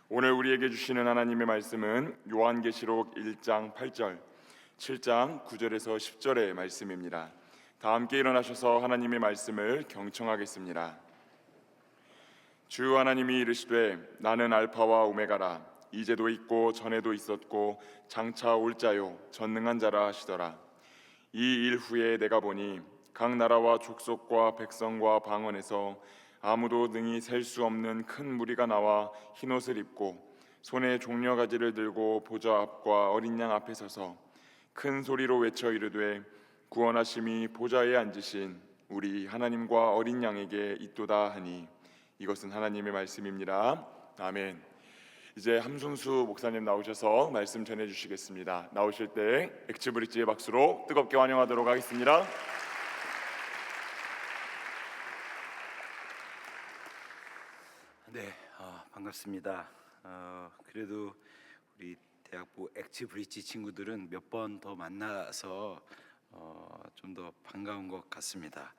오늘 우리에게 주시는 하나님의 말씀은 요한계시록 1장 8절, 7장 9절에서 10절의 말씀입니다. 다 함께 일어나셔서 하나님의 말씀을 경청하겠습니다. 주 하나님이 이르시되 나는 알파와 오메가라, 이제도 있고 전에도 있었고 장차 올 자요 전능한 자라 하시더라. 이 일 후에 내가 보니 각 나라와 족속과 백성과 방언에서 아무도 능히 셀 수 없는 큰 무리가 나와 흰옷을 입고 손에 종려가지를 들고 보좌 앞과 어린 양 앞에 서서 큰 소리로 외쳐 이르되 구원하심이 보좌에 앉으신 우리 하나님과 어린 양에게 있도다 하니, 이것은 하나님의 말씀입니다. 아멘. 이제 함순수 목사님 나오셔서 말씀 전해주시겠습니다. 나오실 때 엑츠브릿지의 박수로 뜨겁게 환영하도록 하겠습니다. 네, 반갑습니다. 그래도 우리 대학부 엑츠브릿지 친구들은 몇 번 더 만나서 좀 더 반가운 것 같습니다.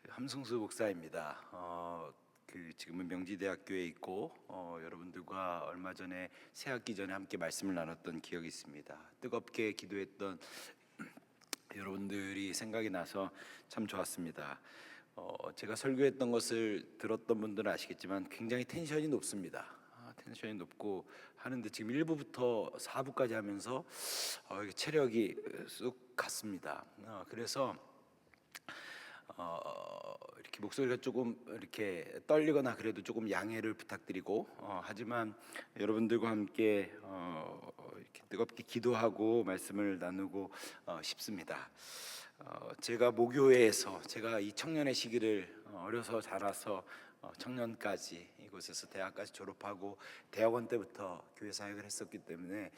함승수 목사입니다. 지금은 명지대학교에 있고 여러분들과 얼마 전에 새학기 전에 함께 말씀을 나눴던 기억이 있습니다. 뜨겁게 기도했던 여러분들이 생각이 나서 참 좋았습니다. 제가 설교했던 것을 들었던 분들은 아시겠지만 굉장히 텐션이 높습니다. 텐션이 높고 하는데 지금 1부부터 4부까지 하면서 체력이 쑥 갔습니다. 그래서 이렇게 목소리가 조금 이렇게 떨리거나 그래도 조금 양해를 부탁드리고, 하지만 여러분들과 함께 이렇게 뜨겁게 기도하고 말씀을 나누고 싶습니다. 제가 모교회에서 제가 이 청년의 시기를 어려서 자라서 청년까지 이곳에서 대학까지 졸업하고 대학원 때부터 교회 사역을 했었기 때문에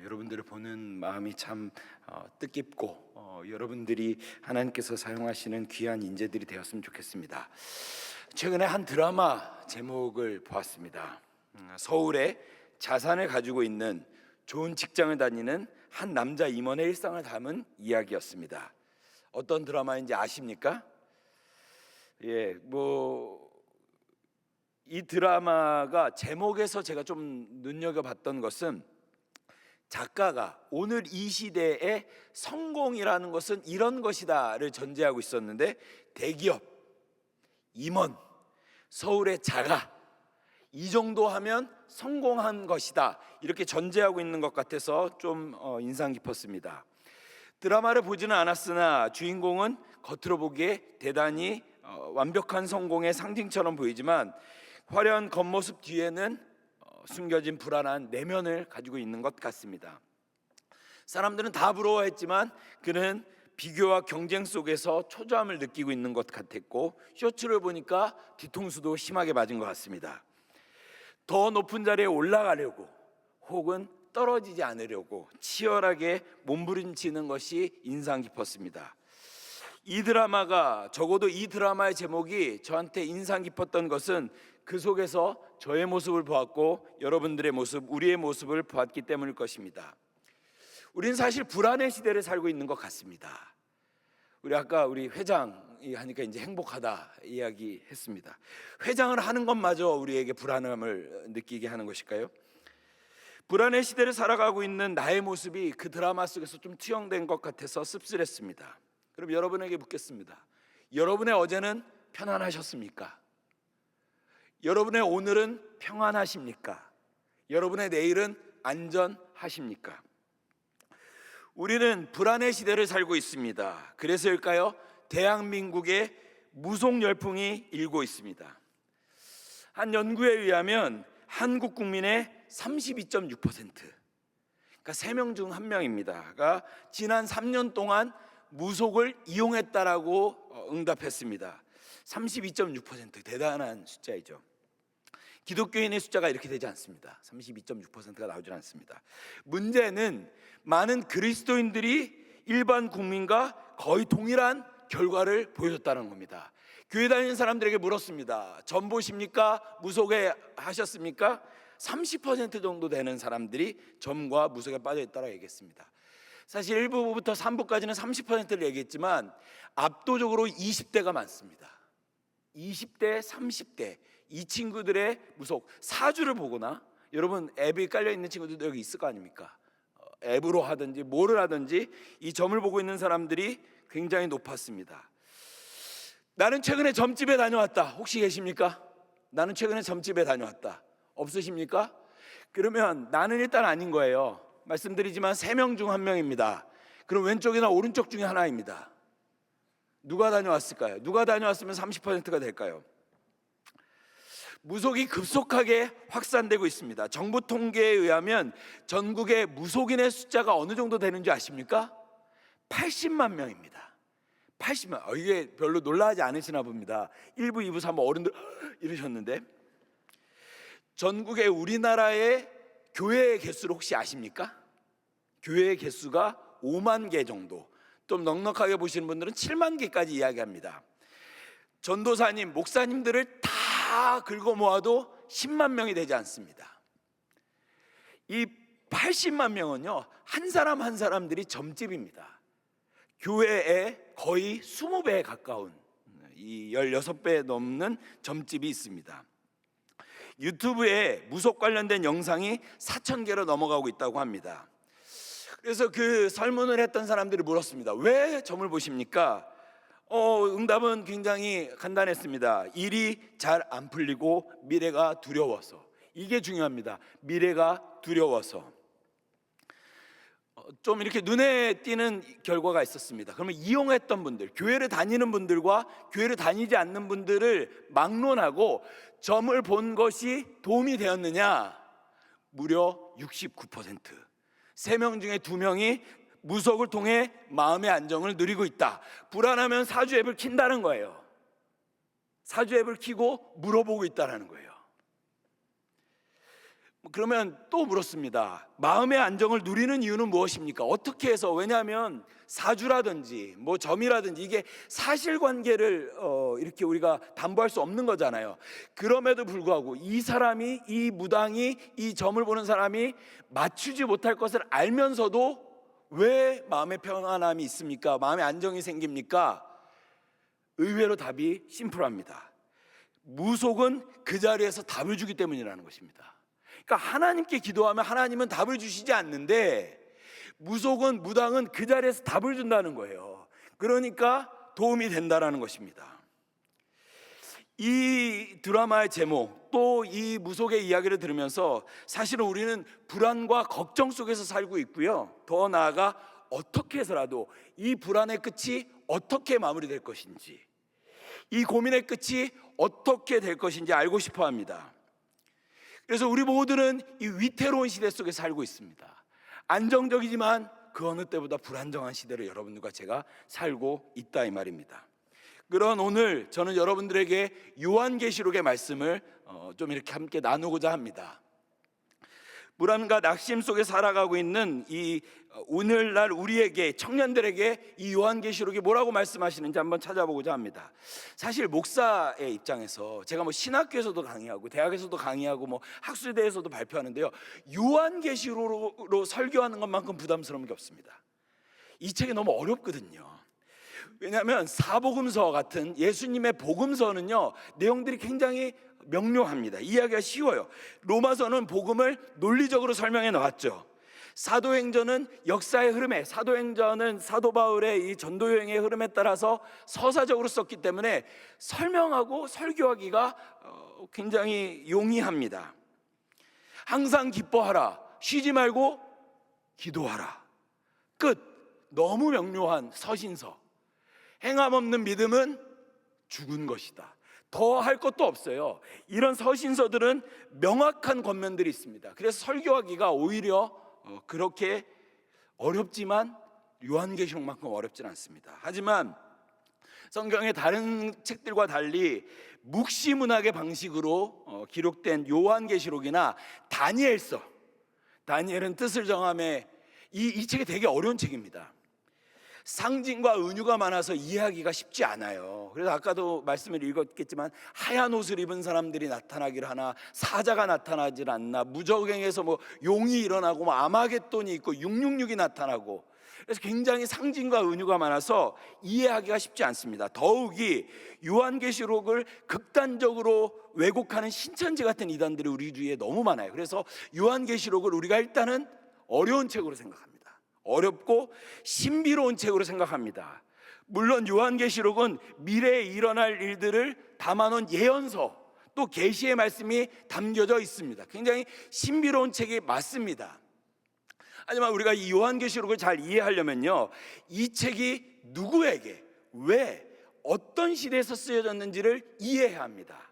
여러분들을 보는 마음이 참 뜻깊고 여러분들이 하나님께서 사용하시는 귀한 인재들이 되었으면 좋겠습니다. 최근에 한 드라마 제목을 보았습니다. 서울에 자산을 가지고 있는 좋은 직장을 다니는 한 남자 임원의 일상을 담은 이야기였습니다. 어떤 드라마인지 아십니까? 이 드라마가 제목에서 제가 좀 눈여겨봤던 것은 작가가 오늘 이 시대의 성공이라는 것은 이런 것이다를 전제하고 있었는데, 대기업, 임원, 서울의 자가 이 정도 하면 성공한 것이다 이렇게 전제하고 있는 것 같아서 좀 인상 깊었습니다. 드라마를 보지는 않았으나 주인공은 겉으로 보기에 대단히 완벽한 성공의 상징처럼 보이지만 화려한 겉모습 뒤에는 숨겨진 불안한 내면을 가지고 있는 것 같습니다. 사람들은 다 부러워했지만 그는 비교와 경쟁 속에서 초조함을 느끼고 있는 것 같았고, 쇼츠를 보니까 뒤통수도 심하게 맞은 것 같습니다. 더 높은 자리에 올라가려고 혹은 떨어지지 않으려고 치열하게 몸부림치는 것이 인상 깊었습니다. 이 드라마가, 적어도 이 드라마의 제목이 저한테 인상 깊었던 것은 그 속에서 저의 모습을 보았고 여러분들의 모습, 우리의 모습을 보았기 때문일 것입니다. 우리는 사실 불안의 시대를 살고 있는 것 같습니다. 아까 우리 회장이 하니까 이제 행복하다 이야기했습니다. 회장을 하는 것마저 우리에게 불안함을 느끼게 하는 것일까요? 불안의 시대를 살아가고 있는 나의 모습이 그 드라마 속에서 좀 투영된 것 같아서 씁쓸했습니다. 그럼 여러분에게 묻겠습니다. 여러분의 어제는 편안하셨습니까? 여러분의 오늘은 평안하십니까? 여러분의 내일은 안전하십니까? 우리는 불안의 시대를 살고 있습니다. 그래서일까요? 대한민국에 무속 열풍이 일고 있습니다. 한 연구에 의하면 한국 국민의 32.6%, 그러니까 3명 중 1명입니다가 지난 3년 동안 무속을 이용했다라고 응답했습니다. 32.6%, 대단한 숫자이죠. 기독교인의 숫자가 이렇게 되지 않습니다. 32.6%가 나오지 않습니다. 문제는 많은 그리스도인들이 일반 국민과 거의 동일한 결과를 보여줬다는 겁니다. 교회 다니는 사람들에게 물었습니다. 전 보십니까? 무속에 하셨습니까? 30% 정도 되는 사람들이 점과 무속에 빠져 있다고 얘기했습니다. 사실 1부부터 3부까지는 30%를 얘기했지만 압도적으로 20대가 많습니다. 20대, 30대 이 친구들의 무속 사주를 보거나, 여러분 앱이 깔려 있는 친구들도 여기 있을 거 아닙니까? 앱으로 하든지 뭐를 하든지 이 점을 보고 있는 사람들이 굉장히 높았습니다. 나는 최근에 점집에 다녀왔다. 혹시 계십니까? 나는 최근에 점집에 다녀왔다. 없으십니까? 그러면 나는 일단 아닌 거예요. 말씀드리지만 3명 중 1명입니다. 그럼 왼쪽이나 오른쪽 중에 하나입니다. 누가 다녀왔을까요? 누가 다녀왔으면 30%가 될까요? 무속이 급속하게 확산되고 있습니다. 정부 통계에 의하면 전국의 무속인의 숫자가 어느 정도 되는지 아십니까? 80만 명입니다. 80만. 이게 별로 놀라지 않으시나 봅니다. 1부, 2부, 3부 어른들 이러셨는데, 전국의 우리나라의 교회의 개수를 혹시 아십니까? 교회의 개수가 5만 개 정도, 좀 넉넉하게 보시는 분들은 7만 개까지 이야기합니다. 전도사님, 목사님들을 다 긁어 모아도 10만 명이 되지 않습니다. 이 80만 명은요, 한 사람 한 사람들이 점집입니다. 교회에 거의 20배에 가까운, 이 16배 넘는 점집이 있습니다. 유튜브에 무속 관련된 영상이 4,000개로 넘어가고 있다고 합니다. 그래서 그 설문을 했던 사람들이 물었습니다. 왜 점을 보십니까? 응답은 굉장히 간단했습니다. 일이 잘 안 풀리고 미래가 두려워서. 이게 중요합니다. 미래가 두려워서. 좀 이렇게 눈에 띄는 결과가 있었습니다. 그러면 이용했던 분들, 교회를 다니는 분들과 교회를 다니지 않는 분들을 막론하고 점을 본 것이 도움이 되었느냐? 무려 69%. 3명 중에 2명이 무속을 통해 마음의 안정을 누리고 있다. 불안하면 사주 앱을 킨다는 거예요. 사주 앱을 키고 물어보고 있다는 거예요. 그러면 또 물었습니다. 마음의 안정을 누리는 이유는 무엇입니까? 어떻게 해서? 왜냐하면 사주라든지 뭐 점이라든지 이게 사실관계를 이렇게 우리가 담보할 수 없는 거잖아요. 그럼에도 불구하고 이 사람이, 이 무당이, 이 점을 보는 사람이 맞추지 못할 것을 알면서도 왜 마음의 평안함이 있습니까? 마음의 안정이 생깁니까? 의외로 답이 심플합니다. 무속은 그 자리에서 답을 주기 때문이라는 것입니다. 그러니까 하나님께 기도하면 하나님은 답을 주시지 않는데, 무속은, 무당은 그 자리에서 답을 준다는 거예요. 그러니까 도움이 된다는 것입니다. 이 드라마의 제목, 또 이 무속의 이야기를 들으면서 사실은 우리는 불안과 걱정 속에서 살고 있고요. 더 나아가 어떻게 해서라도 이 불안의 끝이 어떻게 마무리될 것인지, 이 고민의 끝이 어떻게 될 것인지 알고 싶어 합니다. 그래서 우리 모두는 이 위태로운 시대 속에 살고 있습니다. 안정적이지만 그 어느 때보다 불안정한 시대를 여러분들과 제가 살고 있다, 이 말입니다. 그런 오늘 저는 여러분들에게 요한계시록의 말씀을 좀 이렇게 함께 나누고자 합니다. 불안과 낙심 속에 살아가고 있는 이 오늘날 우리에게, 청년들에게 이 요한계시록이 뭐라고 말씀하시는지 한번 찾아보고자 합니다. 사실 목사의 입장에서 제가 뭐 신학교에서도 강의하고 대학에서도 강의하고 뭐 학술대에서도 발표하는데요, 요한계시록으로 설교하는 것만큼 부담스러운 게 없습니다. 이 책이 너무 어렵거든요. 왜냐하면 사복음서 같은 예수님의 복음서는요, 내용들이 굉장히 명료합니다. 이해하기가 쉬워요. 로마서는 복음을 논리적으로 설명해 나왔죠. 사도행전은 역사의 흐름에, 사도행전은 사도 바울의 이 전도 여행의 흐름에 따라서 서사적으로 썼기 때문에 설명하고 설교하기가 굉장히 용이합니다. 항상 기뻐하라, 쉬지 말고 기도하라. 끝. 너무 명료한 서신서. 행함 없는 믿음은 죽은 것이다. 더 할 것도 없어요. 이런 서신서들은 명확한 권면들이 있습니다. 그래서 설교하기가 오히려 그렇게 어렵지만 요한계시록만큼 어렵진 않습니다. 하지만 성경의 다른 책들과 달리 묵시문학의 방식으로 기록된 요한계시록이나 다니엘서, 다니엘은 뜻을 정함에 이 책이 되게 어려운 책입니다. 상징과 은유가 많아서 이해하기가 쉽지 않아요. 그래서 아까도 말씀을 읽었겠지만 하얀 옷을 입은 사람들이 나타나기를 하나, 사자가 나타나질 않나, 무저갱에서 뭐 용이 일어나고 뭐 아마겟돈이 있고 666이 나타나고, 그래서 굉장히 상징과 은유가 많아서 이해하기가 쉽지 않습니다. 더욱이 요한계시록을 극단적으로 왜곡하는 신천지 같은 이단들이 우리 주위에 너무 많아요. 그래서 요한계시록을 우리가 일단은 어려운 책으로 생각합니다. 어렵고 신비로운 책으로 생각합니다. 물론 요한계시록은 미래에 일어날 일들을 담아놓은 예언서, 또 계시의 말씀이 담겨져 있습니다. 굉장히 신비로운 책이 맞습니다. 하지만 우리가 이 요한계시록을 잘 이해하려면요, 이 책이 누구에게, 왜, 어떤 시대에서 쓰여졌는지를 이해해야 합니다.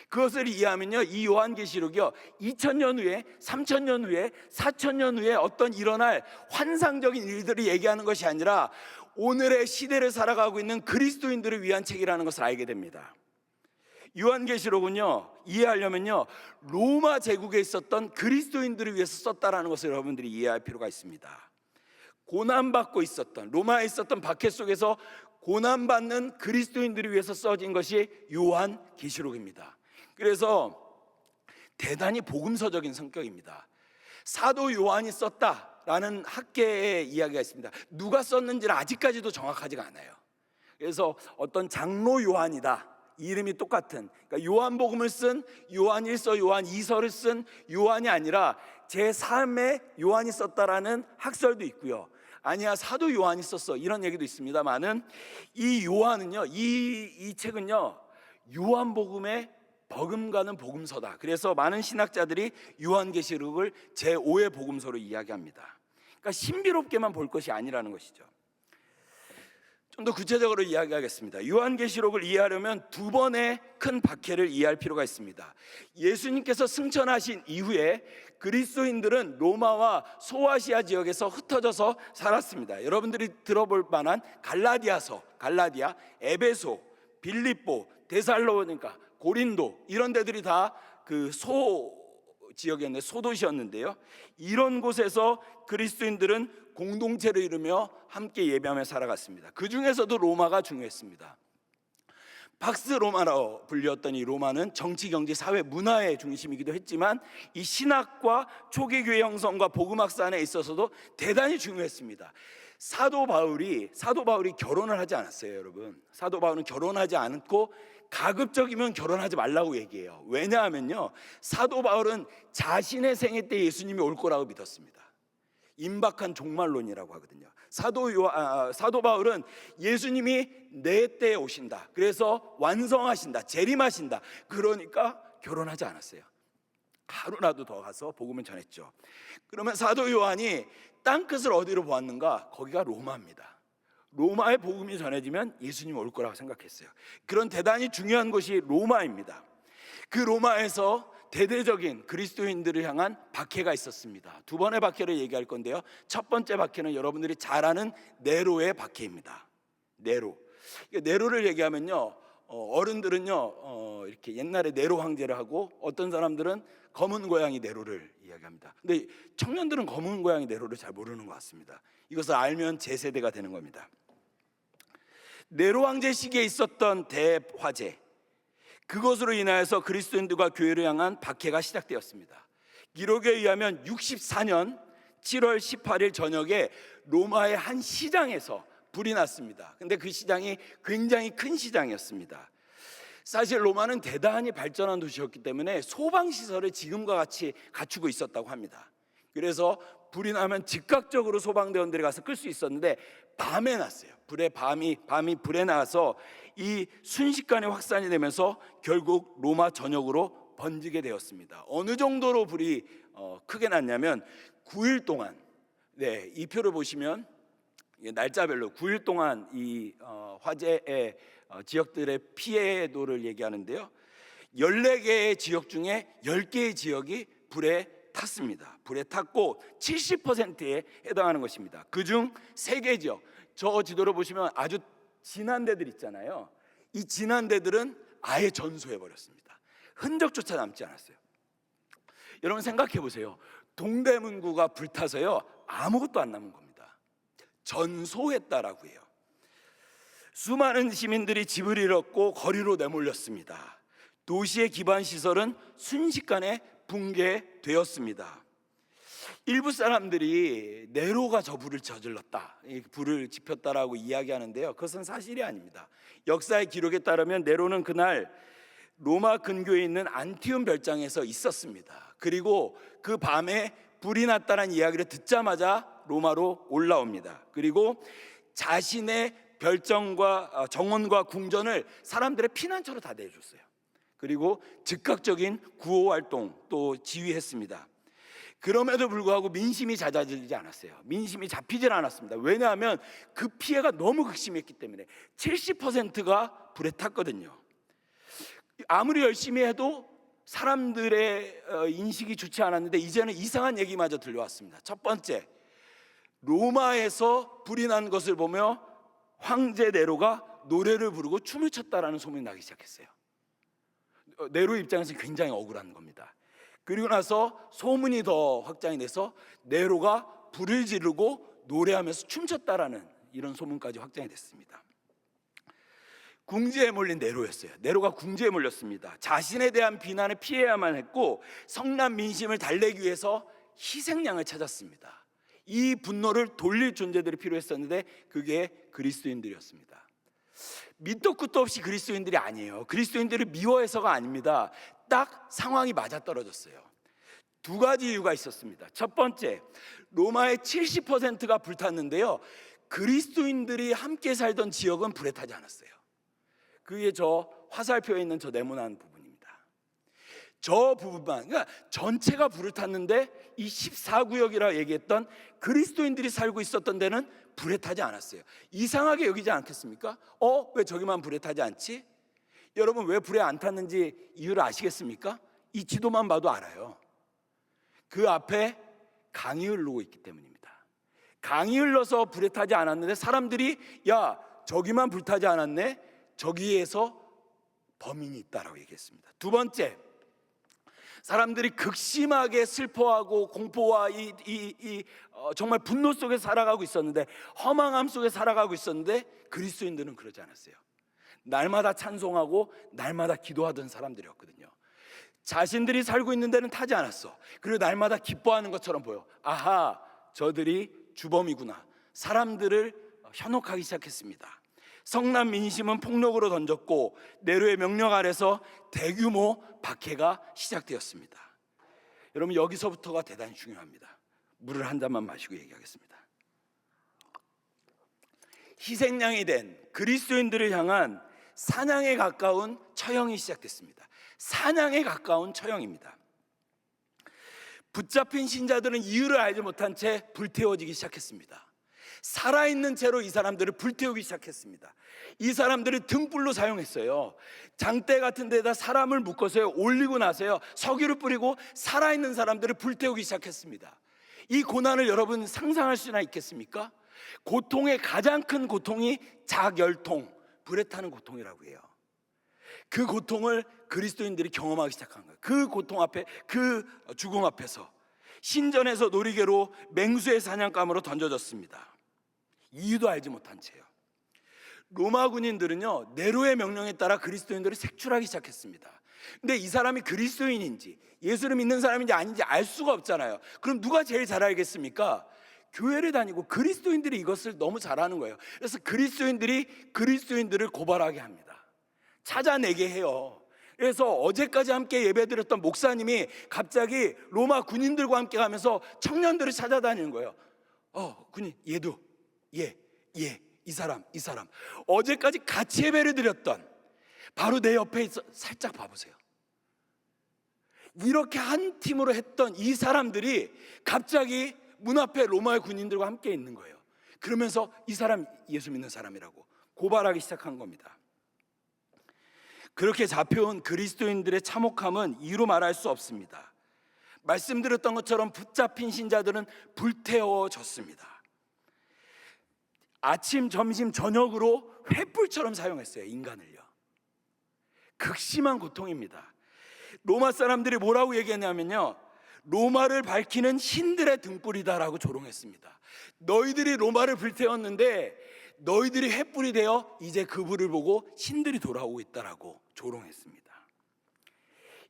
그것을 이해하면요, 이 요한계시록이요, 2000년 후에, 3000년 후에, 4000년 후에 어떤 일어날 환상적인 일들을 얘기하는 것이 아니라 오늘의 시대를 살아가고 있는 그리스도인들을 위한 책이라는 것을 알게 됩니다. 요한계시록은요, 이해하려면요, 로마 제국에 있었던 그리스도인들을 위해서 썼다라는 것을 여러분들이 이해할 필요가 있습니다. 고난받고 있었던, 로마에 있었던 박해 속에서 고난받는 그리스도인들을 위해서 써진 것이 요한계시록입니다. 그래서 대단히 복음서적인 성격입니다. 사도 요한이 썼다라는 학계의 이야기가 있습니다. 누가 썼는지는 아직까지도 정확하지가 않아요. 그래서 어떤 장로 요한이다, 이름이 똑같은, 그러니까 요한복음을 쓴 요한 1서, 요한 2서를 쓴 요한이 아니라 제3의 요한이 썼다라는 학설도 있고요. 아니야, 사도 요한이 썼어, 이런 얘기도 있습니다만은 이 요한은요, 이 책은요, 요한복음의 버금가는 복음서다. 그래서 많은 신학자들이 요한계시록을 제5의 복음서로 이야기합니다. 그러니까 신비롭게만 볼 것이 아니라는 것이죠. 좀 더 구체적으로 이야기하겠습니다. 요한계시록을 이해하려면 두 번의 큰 박해를 이해할 필요가 있습니다. 예수님께서 승천하신 이후에 그리스도인들은 로마와 소아시아 지역에서 흩어져서 살았습니다. 여러분들이 들어볼 만한 갈라디아, 에베소, 빌립보, 데살로니가, 고린도, 이런 데들이 다 그 지역이었는데, 소도시였는데요, 이런 곳에서 그리스도인들은 공동체를 이루며 함께 예배하며 살아갔습니다. 그 중에서도 로마가 중요했습니다. 팍스 로마라고 불렸던 이 로마는 정치, 경제, 사회, 문화의 중심이기도 했지만 이 신학과 초기 교회 형성과 복음 확산에 있어서도 대단히 중요했습니다. 사도 바울이 결혼을 하지 않았어요, 여러분. 사도 바울은 결혼하지 않고 가급적이면 결혼하지 말라고 얘기해요. 왜냐하면요, 사도 바울은 자신의 생애 때 예수님이 올 거라고 믿었습니다. 임박한 종말론이라고 하거든요. 사도 바울은 예수님이 내 때에 오신다, 그래서 완성하신다, 재림하신다, 그러니까 결혼하지 않았어요. 하루라도 더 가서 복음을 전했죠. 그러면 사도 요한이 땅끝을 어디로 보았는가? 거기가 로마입니다. 로마의 복음이 전해지면 예수님 올 거라고 생각했어요. 그런 대단히 중요한 곳이 로마입니다. 그 로마에서 대대적인 그리스도인들을 향한 박해가 있었습니다. 두 번의 박해를 얘기할 건데요, 첫 번째 박해는 여러분들이 잘 아는 네로의 박해입니다. 네로를 얘기하면요, 어른들은요, 이렇게 옛날에 네로 황제를 하고, 어떤 사람들은 검은 고양이 네로를 이야기합니다. 근데 청년들은 검은 고양이 네로를 잘 모르는 것 같습니다. 이것을 알면 제 세대가 되는 겁니다. 네로 황제 시기에 있었던 대화재, 그것으로 인하여서 그리스도인들과 교회를 향한 박해가 시작되었습니다. 기록에 의하면 64년 7월 18일 저녁에 로마의 한 시장에서 불이 났습니다. 근데 그 시장이 굉장히 큰 시장이었습니다. 사실 로마는 대단히 발전한 도시였기 때문에 소방시설을 지금과 같이 갖추고 있었다고 합니다. 그래서 불이 나면 즉각적으로 소방대원들이 가서 끌 수 있었는데 밤에 났어요. 밤이 불에 나서 이 순식간에 확산이 되면서 결국 로마 전역으로 번지게 되었습니다. 어느 정도로 불이 크게 났냐면 9일 동안, 이 표를 보시면 날짜별로 9일 동안 이 화재의 지역들의 피해도를 얘기하는데요, 14개의 지역 중에 10개의 지역이 불에 탔습니다. 불에 탔고 70%에 해당하는 것입니다. 그중 3개 지역, 저 지도를 보시면 아주 진한 데들 있잖아요. 이 진한 데들은 아예 전소해 버렸습니다. 흔적조차 남지 않았어요. 여러분 생각해 보세요. 동대문구가 불타서요, 아무것도 안 남은 겁니다. 전소했다라고 해요. 수많은 시민들이 집을 잃었고 거리로 내몰렸습니다. 도시의 기반 시설은 순식간에 붕괴되었습니다. 일부 사람들이 네로가 저 불을 저질렀다, 이 불을 지폈다라고 이야기하는데요, 그것은 사실이 아닙니다. 역사의 기록에 따르면 네로는 그날 로마 근교에 있는 안티움 별장에서 있었습니다. 그리고 그 밤에 불이 났다는 이야기를 듣자마자 로마로 올라옵니다. 그리고 자신의 별정과 정원과 궁전을 사람들의 피난처로 다 내줬어요. 그리고 즉각적인 구호 활동 또 지휘했습니다. 그럼에도 불구하고 민심이 잦아들지 않았어요. 민심이 잡히질 않았습니다. 왜냐하면 그 피해가 너무 극심했기 때문에 70%가 불에 탔거든요. 아무리 열심히 해도 사람들의 인식이 좋지 않았는데 이제는 이상한 얘기마저 들려왔습니다. 첫 번째, 로마에서 불이 난 것을 보며 황제 네로가 노래를 부르고 춤을 췄다라는 소문이 나기 시작했어요. 네로 입장에서는 굉장히 억울한 겁니다. 그리고 나서 소문이 더 확장이 돼서 네로가 불을 지르고 노래하면서 춤췄다라는 이런 소문까지 확장이 됐습니다. 궁지에 몰린 네로였어요. 네로가 궁지에 몰렸습니다. 자신에 대한 비난을 피해야만 했고 성난 민심을 달래기 위해서 희생양을 찾았습니다. 이 분노를 돌릴 존재들이 필요했었는데 그게 그리스도인들이었습니다. 밑도 끝도 없이 그리스도인들이 아니에요. 그리스도인들을 미워해서가 아닙니다. 딱 상황이 맞아떨어졌어요. 두 가지 이유가 있었습니다. 첫 번째, 로마의 70%가 불탔는데요, 그리스도인들이 함께 살던 지역은 불에 타지 않았어요. 그게 저 화살표에 있는 저 네모난 부분입니다. 저 부분만, 그러니까 전체가 불을 탔는데 이 14구역이라고 얘기했던 그리스도인들이 살고 있었던 데는 불에 타지 않았어요. 이상하게 여기지 않겠습니까? 왜 저기만 불에 타지 않지? 여러분, 왜 불에 안 탔는지 이유를 아시겠습니까? 이 지도만 봐도 알아요. 그 앞에 강이 흐르고 있기 때문입니다. 강이 흘러서 불에 타지 않았는데 사람들이 야, 저기만 불 타지 않았네, 저기에서 범인이 있다라고 얘기했습니다. 두 번째, 사람들이 극심하게 슬퍼하고 공포와 정말 분노 속에 살아가고 있었는데, 허망함 속에 살아가고 있었는데 그리스도인들은 그러지 않았어요. 날마다 찬송하고 날마다 기도하던 사람들이었거든요. 자신들이 살고 있는 데는 타지 않았어. 그리고 날마다 기뻐하는 것처럼 보여. 아하, 저들이 주범이구나. 사람들을 현혹하기 시작했습니다. 성난 민심은 폭력으로 던졌고 네로의 명령 아래서 대규모 박해가 시작되었습니다. 여러분, 여기서부터가 대단히 중요합니다. 물을 한 잔만 마시고 얘기하겠습니다. 희생양이 된 그리스도인들을 향한 사냥에 가까운 처형이 시작됐습니다. 사냥에 가까운 처형입니다. 붙잡힌 신자들은 이유를 알지 못한 채 불태워지기 시작했습니다. 살아있는 채로 이 사람들을 불태우기 시작했습니다. 이 사람들을 등불로 사용했어요. 장대 같은 데다 사람을 묶어서요, 올리고 나서요, 석유를 뿌리고 살아있는 사람들을 불태우기 시작했습니다. 이 고난을 여러분 상상할 수나 있겠습니까? 고통의 가장 큰 고통이 작열통, 불에 타는 고통이라고 해요. 그 고통을 그리스도인들이 경험하기 시작한 거예요. 그 고통 앞에, 그 죽음 앞에서 신전에서 놀이개로 맹수의 사냥감으로 던져졌습니다. 이유도 알지 못한 채요. 로마 군인들은요, 네로의 명령에 따라 그리스도인들을 색출하기 시작했습니다. 근데 이 사람이 그리스도인인지 예수를 믿는 사람인지 아닌지 알 수가 없잖아요. 그럼 누가 제일 잘 알겠습니까? 교회를 다니고 그리스도인들이 이것을 너무 잘하는 거예요. 그래서 그리스도인들을 고발하게 합니다. 찾아내게 해요. 그래서 어제까지 함께 예배드렸던 목사님이 갑자기 로마 군인들과 함께 가면서 청년들을 찾아다니는 거예요. 군인, 얘도, 이 사람 어제까지 같이 예배를 드렸던, 바로 내 옆에 있어, 살짝 봐보세요. 이렇게 한 팀으로 했던 이 사람들이 갑자기 문 앞에 로마의 군인들과 함께 있는 거예요. 그러면서 이 사람 예수 믿는 사람이라고 고발하기 시작한 겁니다. 그렇게 잡혀온 그리스도인들의 참혹함은 이루 말할 수 없습니다. 말씀드렸던 것처럼 붙잡힌 신자들은 불태워졌습니다. 아침, 점심, 저녁으로 횃불처럼 사용했어요, 인간을요. 극심한 고통입니다. 로마 사람들이 뭐라고 얘기했냐면요, 로마를 밝히는 신들의 등불이다라고 조롱했습니다. 너희들이 로마를 불태웠는데 너희들이 횃불이 되어 이제 그 불을 보고 신들이 돌아오고 있다라고 조롱했습니다.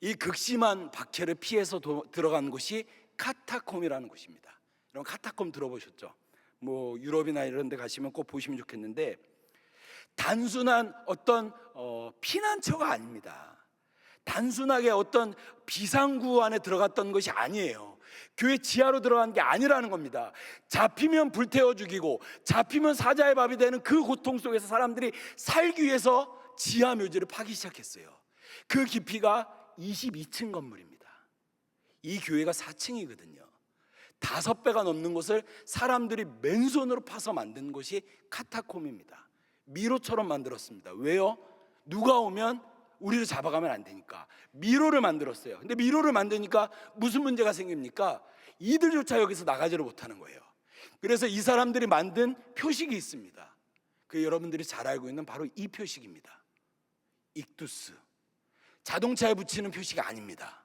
이 극심한 박해를 피해서 들어간 곳이 카타콤이라는 곳입니다. 여러분 카타콤 들어보셨죠? 뭐 유럽이나 이런 데 가시면 꼭 보시면 좋겠는데, 단순한 어떤 피난처가 아닙니다. 단순하게 어떤 비상구 안에 들어갔던 것이 아니에요. 교회 지하로 들어간 게 아니라는 겁니다. 잡히면 불태워 죽이고 잡히면 사자의 밥이 되는 그 고통 속에서 사람들이 살기 위해서 지하 묘지를 파기 시작했어요. 그 깊이가 22층 건물입니다. 이 교회가 4층이거든요. 5배가 넘는 곳을 사람들이 맨손으로 파서 만든 곳이 카타콤입니다. 미로처럼 만들었습니다. 왜요? 누가 오면 우리를 잡아가면 안 되니까 미로를 만들었어요. 근데 미로를 만드니까 무슨 문제가 생깁니까? 이들조차 여기서 나가지를 못하는 거예요. 그래서 이 사람들이 만든 표식이 있습니다. 그 여러분들이 잘 알고 있는 바로 이 표식입니다. 익두스. 자동차에 붙이는 표식이 아닙니다.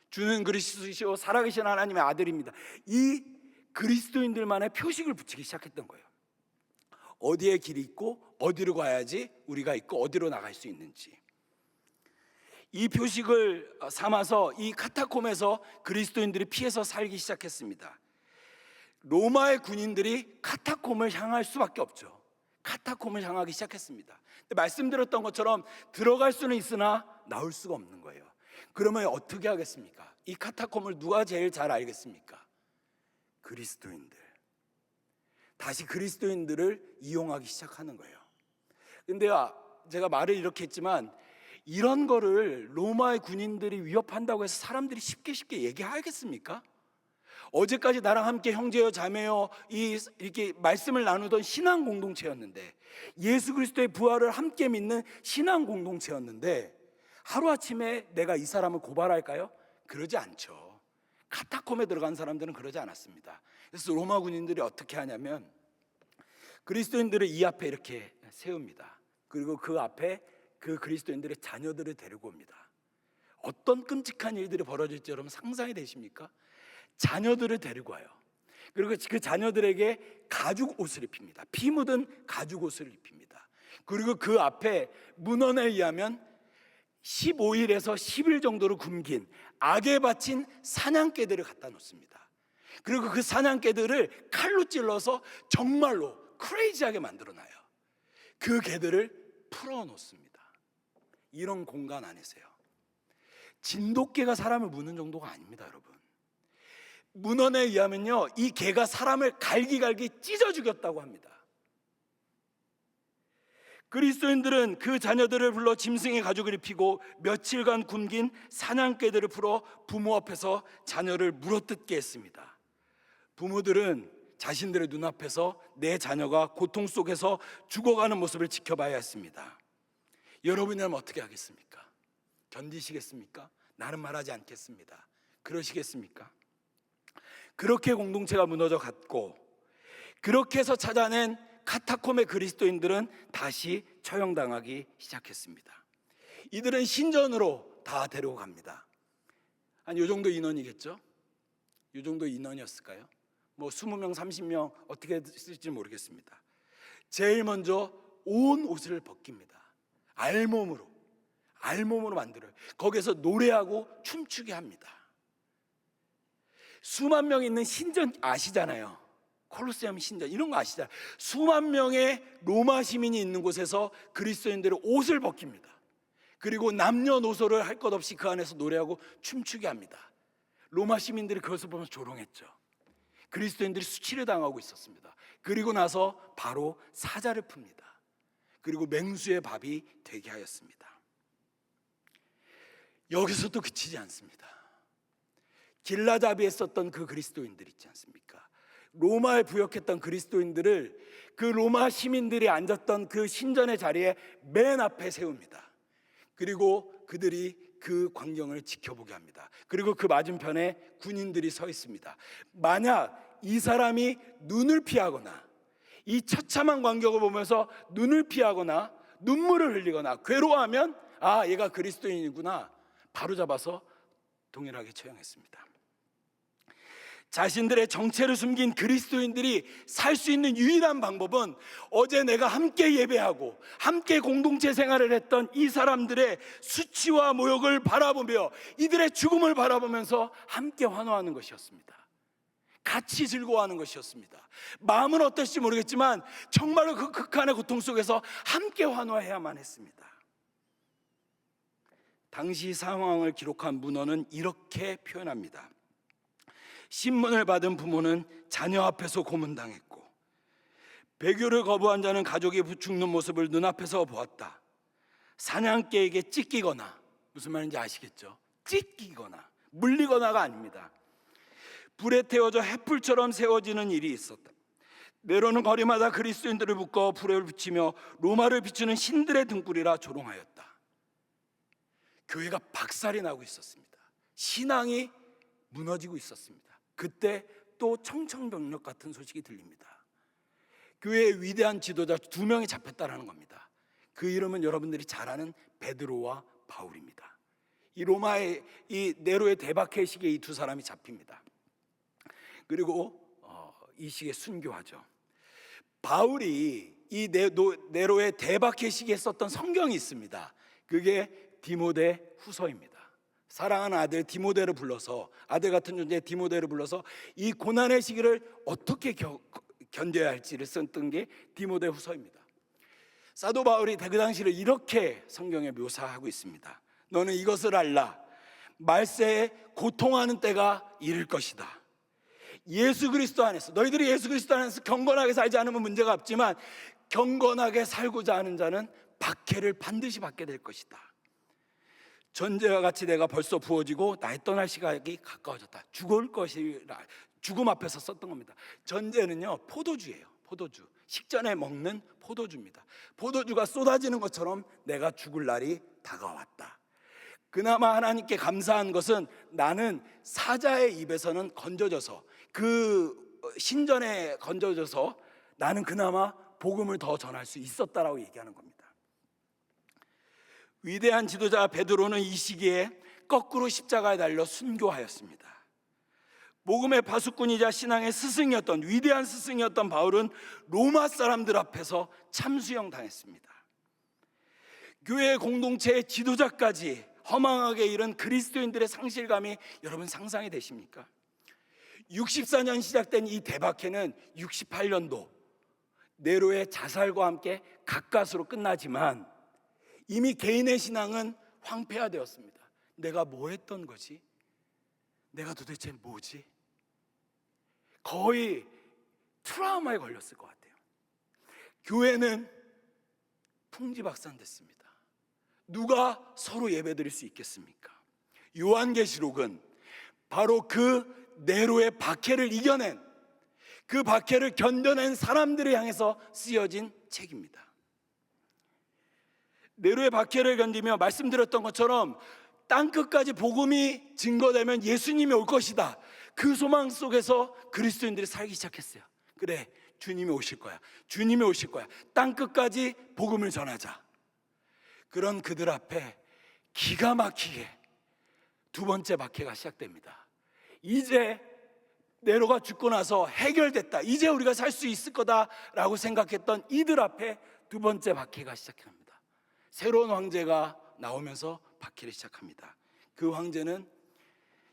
주는 그리스도시요 살아계신 하나님의 아들입니다. 이 그리스도인들만의 표식을 붙이기 시작했던 거예요. 어디에 길이 있고 어디로 가야지 우리가 있고 어디로 나갈 수 있는지, 이 표식을 삼아서 이 카타콤에서 그리스도인들이 피해서 살기 시작했습니다. 로마의 군인들이 카타콤을 향할 수밖에 없죠. 카타콤을 향하기 시작했습니다. 근데 말씀드렸던 것처럼 들어갈 수는 있으나 나올 수가 없는 거예요. 그러면 어떻게 하겠습니까? 이 카타콤을 누가 제일 잘 알겠습니까? 그리스도인들. 다시 그리스도인들을 이용하기 시작하는 거예요. 근데 제가 말을 이렇게 했지만 이런 거를 로마의 군인들이 위협한다고 해서 사람들이 쉽게 얘기하겠습니까? 어제까지 나랑 함께 형제여 자매여 이렇게 말씀을 나누던 신앙 공동체였는데, 예수 그리스도의 부활을 함께 믿는 신앙 공동체였는데 하루아침에 내가 이 사람을 고발할까요? 그러지 않죠. 카타콤에 들어간 사람들은 그러지 않았습니다. 그래서 로마 군인들이 어떻게 하냐면 그리스도인들을 이 앞에 이렇게 세웁니다. 그리고 그 앞에 그 그리스도인들의 자녀들을 데리고 옵니다. 어떤 끔찍한 일들이 벌어질지 여러분 상상이 되십니까? 자녀들을 데리고 와요. 그리고 그 자녀들에게 가죽 옷을 입힙니다. 피 묻은 가죽 옷을 입힙니다. 그리고 그 앞에 문헌에 의하면 15일에서 10일 정도로 굶긴 악에 바친 사냥개들을 갖다 놓습니다. 그리고 그 사냥개들을 칼로 찔러서 정말로 크레이지하게 만들어놔요. 그 개들을 풀어놓습니다. 이런 공간 안에서요. 진돗개가 사람을 무는 정도가 아닙니다, 여러분. 문헌에 의하면요, 이 개가 사람을 갈기갈기 찢어 죽였다고 합니다. 그리스도인들은 그 자녀들을 불러 짐승의 가죽을 입히고 며칠간 굶긴 사냥개들을 풀어 부모 앞에서 자녀를 물어뜯게 했습니다. 부모들은 자신들의 눈앞에서 내 자녀가 고통 속에서 죽어가는 모습을 지켜봐야 했습니다. 여러분이라면 어떻게 하겠습니까? 견디시겠습니까? 나는 말하지 않겠습니다. 그러시겠습니까? 그렇게 공동체가 무너져 갔고, 그렇게 해서 찾아낸 카타콤의 그리스도인들은 다시 처형당하기 시작했습니다. 이들은 신전으로 다 데리고 갑니다. 한 요 정도 인원이겠죠? 요 정도 인원이었을까요? 뭐 20명, 30명 어떻게 쓸지 모르겠습니다. 제일 먼저 온 옷을 벗깁니다. 알몸으로 만들어요. 거기서 노래하고 춤추게 합니다. 수만 명 있는 신전 아시잖아요. 콜로세움 신전 이런 거 아시잖아요. 수만 명의 로마 시민이 있는 곳에서 그리스도인들의 옷을 벗깁니다. 그리고 남녀노소를 할 것 없이 그 안에서 노래하고 춤추게 합니다. 로마 시민들이 그것을 보면서 조롱했죠. 그리스도인들이 수치를 당하고 있었습니다. 그리고 나서 바로 사자를 풉니다. 그리고 맹수의 밥이 되게 하였습니다. 여기서도 그치지 않습니다. 길라잡이에 썼던 그 그리스도인들 있지 않습니까? 로마에 부역했던 그리스도인들을 그 로마 시민들이 앉았던 그 신전의 자리에 맨 앞에 세웁니다. 그리고 그들이 그 광경을 지켜보게 합니다. 그리고 그 맞은편에 군인들이 서 있습니다. 만약 이 사람이 눈을 피하거나 이 처참한 광경을 보면서 눈을 피하거나 눈물을 흘리거나 괴로워하면 얘가 그리스도인이구나 바로 잡아서 동일하게 처형했습니다. 자신들의 정체를 숨긴 그리스도인들이 살 수 있는 유일한 방법은 어제 내가 함께 예배하고 함께 공동체 생활을 했던 이 사람들의 수치와 모욕을 바라보며 이들의 죽음을 바라보면서 함께 환호하는 것이었습니다. 같이 즐거워하는 것이었습니다. 마음은 어떨지 모르겠지만 정말로 그 극한의 고통 속에서 함께 환호해야만 했습니다. 당시 상황을 기록한 문헌은 이렇게 표현합니다. 신문을 받은 부모는 자녀 앞에서 고문당했고, 배교를 거부한 자는 가족이 죽는 모습을 눈앞에서 보았다. 사냥개에게 찢기거나, 무슨 말인지 아시겠죠? 찢기거나 물리거나가 아닙니다. 불에 태워져 횃불처럼 세워지는 일이 있었다. 네로는 거리마다 그리스도인들을 묶어 불에 붙이며 로마를 비추는 신들의 등불이라 조롱하였다. 교회가 박살이 나고 있었습니다. 신앙이 무너지고 있었습니다. 그때 또 청천벽력 같은 소식이 들립니다. 교회의 위대한 지도자 2명이 잡혔다는 겁니다. 그 이름은 여러분들이 잘 아는 베드로와 바울입니다. 이 로마의 이 네로의 대박해 시기에 이 2사람이 잡힙니다. 그리고 이 시기에 순교하죠. 바울이 이 네로의 대박해 시기에 썼던 성경이 있습니다. 그게 디모데 후서입니다. 사랑하는 아들 디모데를 불러서, 아들 같은 존재 디모데를 불러서 이 고난의 시기를 어떻게 견뎌야 할지를 썼던 게 디모데 후서입니다. 사도 바울이 그 당시를 이렇게 성경에 묘사하고 있습니다. 너는 이것을 알라. 말세에 고통하는 때가 이를 것이다. 예수 그리스도 안에서, 너희들이 예수 그리스도 안에서 경건하게 살지 않으면 문제가 없지만 경건하게 살고자 하는 자는 박해를 반드시 받게 될 것이다. 전제와 같이 내가 벌써 부어지고 나의 떠날 시각이 가까워졌다. 죽을 것이라, 죽음 앞에서 썼던 겁니다. 전제는요, 포도주예요. 포도주, 식전에 먹는 포도주입니다. 포도주가 쏟아지는 것처럼 내가 죽을 날이 다가왔다. 그나마 하나님께 감사한 것은 나는 사자의 입에서는 건져져서, 그 신전에 건져져서 나는 그나마 복음을 더 전할 수 있었다라고 얘기하는 겁니다. 위대한 지도자 베드로는 이 시기에 거꾸로 십자가에 달려 순교하였습니다. 복음의 파수꾼이자 신앙의 스승이었던, 위대한 스승이었던 바울은 로마 사람들 앞에서 참수형 당했습니다. 교회 공동체의 지도자까지 허망하게 잃은 그리스도인들의 상실감이 여러분 상상이 되십니까? 64년 시작된 이 대박해는 68년도 네로의 자살과 함께 가까스로 끝나지만 이미 개인의 신앙은 황폐화되었습니다. 내가 뭐 했던 거지? 내가 도대체 뭐지? 거의 트라우마에 걸렸을 것 같아요. 교회는 풍지박산됐습니다. 누가 서로 예배드릴 수 있겠습니까? 요한계시록은 바로 그 네로의 박해를 이겨낸, 그 박해를 견뎌낸 사람들을 향해서 쓰여진 책입니다. 네로의 박해를 견디며 말씀드렸던 것처럼 땅끝까지 복음이 증거되면 예수님이 올 것이다. 그 소망 속에서 그리스도인들이 살기 시작했어요. 그래, 주님이 오실 거야. 주님이 오실 거야. 땅끝까지 복음을 전하자. 그런 그들 앞에 기가 막히게 2번째 박해가 시작됩니다. 이제 네로가 죽고 나서 해결됐다. 이제 우리가 살 수 있을 거다라고 생각했던 이들 앞에 2번째 박해가 시작합니다. 새로운 황제가 나오면서 박해를 시작합니다. 그 황제는